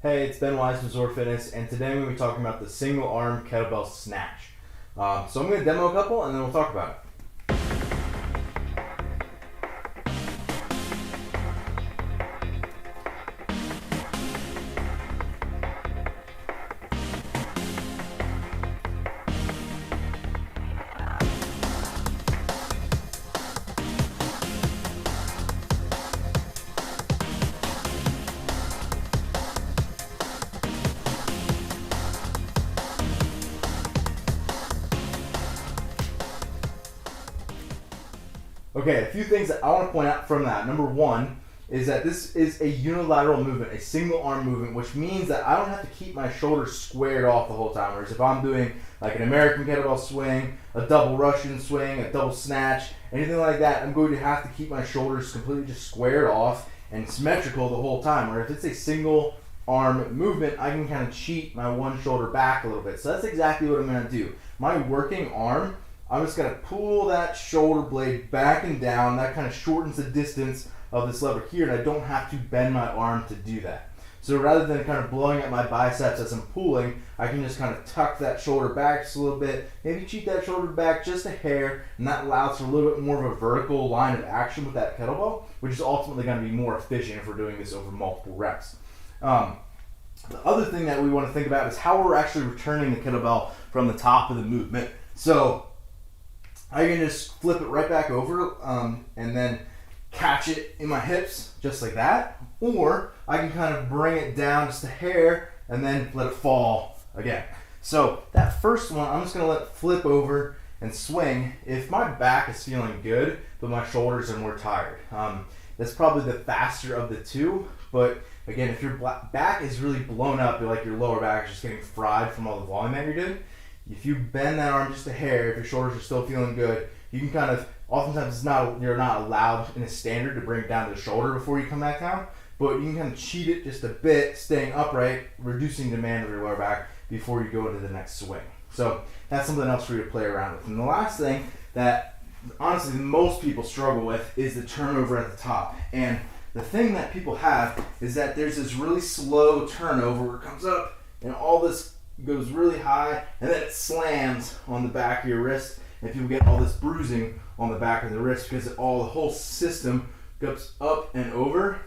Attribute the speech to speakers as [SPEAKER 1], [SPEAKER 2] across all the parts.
[SPEAKER 1] Hey, it's Ben Wise from ZOAR Fitness, and today I'm going to be talking about the single arm kettlebell snatch. So I'm going to demo a couple and then we'll talk about it. Okay, a few things that I want to point out from that. Number one is that this is a unilateral movement, a single arm movement, which means that I don't have to keep my shoulders squared off the whole time. Whereas if I'm doing like an American kettlebell swing, a double Russian swing, a double snatch, anything like that, I'm going to have to keep my shoulders completely just squared off and symmetrical the whole time. Where if it's a single arm movement, I can kind of cheat my one shoulder back a little bit. So that's exactly what I'm going to do. My working arm, I'm just going to pull that shoulder blade back and down. That kind of shortens the distance of this lever here, and I don't have to bend my arm to do that. So rather than kind of blowing up my biceps as I'm pulling, I can just kind of tuck that shoulder back just a little bit, maybe cheat that shoulder back just a hair, and that allows for a little bit more of a vertical line of action with that kettlebell, which is ultimately going to be more efficient if we're doing this over multiple reps. The other thing that we want to think about is how we're actually returning the kettlebell from the top of the movement. So I can just flip it right back over and then catch it in my hips just like that, or I can kind of bring it down just a hair and then let it fall again. So that first one, I'm just going to let it flip over and swing if my back is feeling good, but my shoulders are more tired. That's probably the faster of the two, but again, if your back is really blown up, like your lower back is just getting fried from all the volume that you're doing, if you bend that arm just a hair, if your shoulders are still feeling good, you can kind of, oftentimes you're not allowed in a standard to bring it down to the shoulder before you come back down, but you can kind of cheat it just a bit, staying upright, reducing demand of your lower back before you go into the next swing. So that's something else for you to play around with. And the last thing that honestly most people struggle with is the turnover at the top. And the thing that people have is that there's this really slow turnover where it comes up and all this goes really high and then it slams on the back of your wrist, and people get all this bruising on the back of the wrist because the whole system goes up and over.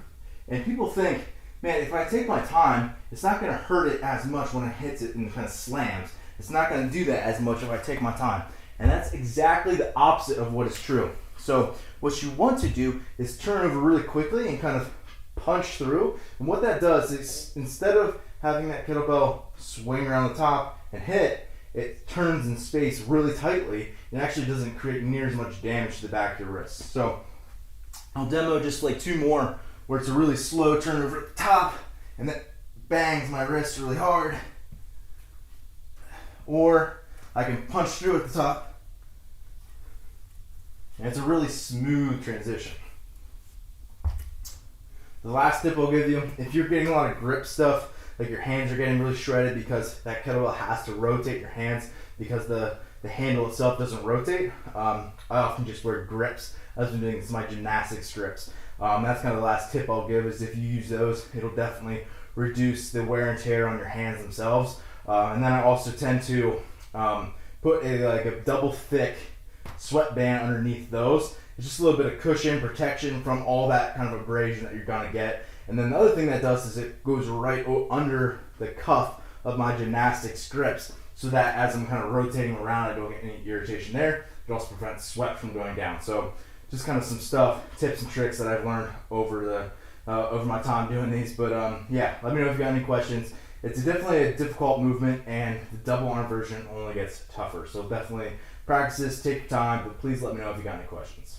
[SPEAKER 1] And people think, man, if I take my time, it's not going to hurt it as much when it hits it and kind of slams. It's not going to do that as much if I take my time. And that's exactly the opposite of what is true. So what you want to do is turn over really quickly and kind of punch through. And what that does is, instead of having that kettlebell swing around the top and hit, it turns in space really tightly and actually doesn't create near as much damage to the back of your wrist. So I'll demo just like two more where it's a really slow turn over at the top and that bangs my wrist really hard. Or I can punch through at the top and it's a really smooth transition. The last tip I'll give you, if you're getting a lot of grip stuff, like your hands are getting really shredded because that kettlebell has to rotate your hands because the handle itself doesn't rotate, I often just wear grips. I've been doing this in my gymnastics grips. That's kind of the last tip I'll give, is if you use those, it'll definitely reduce the wear and tear on your hands themselves. And then I also tend to put a double thick sweatband underneath those. It's just a little bit of cushion, protection from all that kind of abrasion that you're gonna get. And then the other thing that does is it goes right under the cuff of my gymnastics grips, so that as I'm kind of rotating around, I don't get any irritation there. It also prevents sweat from going down. So just kind of some stuff, tips and tricks that I've learned over my time doing these. But yeah, let me know if you got any questions. It's definitely a difficult movement, and the double arm version only gets tougher. So definitely practice this, take your time, but please let me know if you got any questions.